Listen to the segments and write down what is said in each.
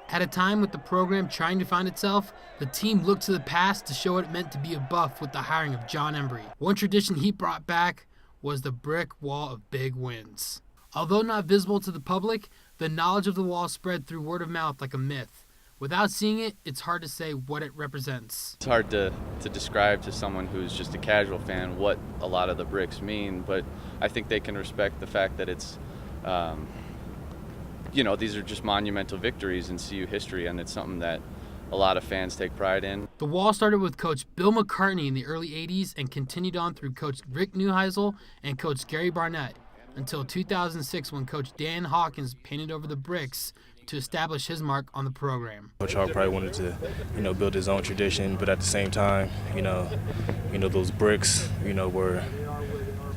At a time with the program trying to find itself, the team looked to the past to show what it meant to be a Buff with the hiring of John Embry. One tradition he brought back was the brick wall of big wins. Although not visible to the public, the knowledge of the wall spread through word of mouth like a myth. Without seeing it, it's hard to say what it represents. It's hard to describe to someone who's just a casual fan what a lot of the bricks mean, but I think they can respect the fact that it's, these are just monumental victories in CU history, and it's something that a lot of fans take pride in. The wall started with Coach Bill McCartney in the early 80s and continued on through Coach Rick Neuheisel and Coach Gary Barnett until 2006 when Coach Dan Hawkins painted over the bricks to establish his mark on the program. Coach Hawk probably wanted to, build his own tradition, but at the same time, those bricks, were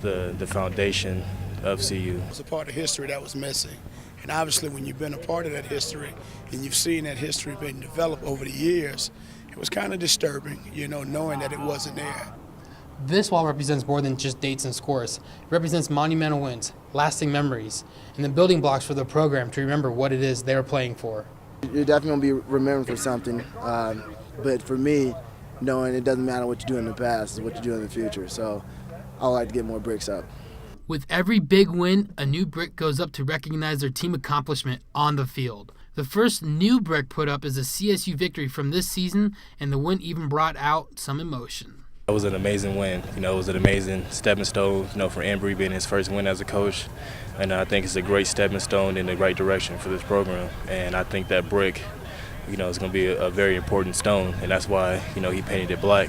the foundation of CU. It's a part of history that was missing. And obviously when you've been a part of that history and you've seen that history being developed over the years, it was kind of disturbing, knowing that it wasn't there. This wall represents more than just dates and scores. It represents monumental wins, lasting memories, and the building blocks for the program to remember what it is they were playing for. You're definitely going to be remembered for something, but for me, knowing it doesn't matter what you do in the past, it's what you do in the future. So I like to get more bricks up. With every big win, a new brick goes up to recognize their team accomplishment on the field. The first new brick put up is a CSU victory from this season, and the win even brought out some emotion. It was an amazing win. It was an amazing stepping stone, for Embry being his first win as a coach. And I think it's a great stepping stone in the right direction for this program. And I think that brick, is going to be a very important stone. And that's why, he painted it black,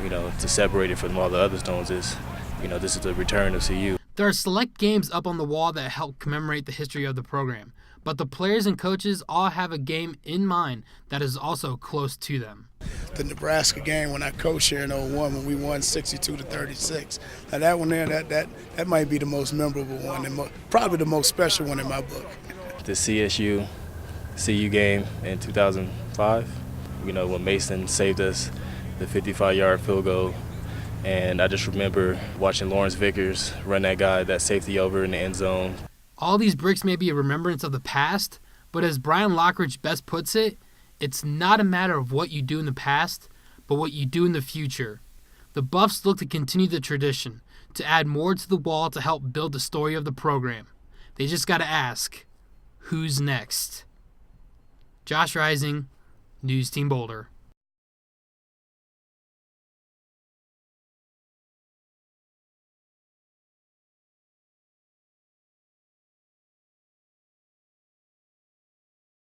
to separate it from all the other stones is, this is the return of CU. There are select games up on the wall that help commemorate the history of the program. But the players and coaches all have a game in mind that is also close to them. The Nebraska game when I coached here in 01 when we won 62-36. Now that one there, that might be the most memorable one and probably the most special one in my book. The CU game in 2005, when Mason saved us the 55-yard field goal. And I just remember watching Lawrence Vickers run that safety over in the end zone. All these bricks may be a remembrance of the past, but as Brian Lockridge best puts it, it's not a matter of what you do in the past, but what you do in the future. The Buffs look to continue the tradition, to add more to the wall to help build the story of the program. They just got to ask, who's next? Josh Rising, News Team Boulder.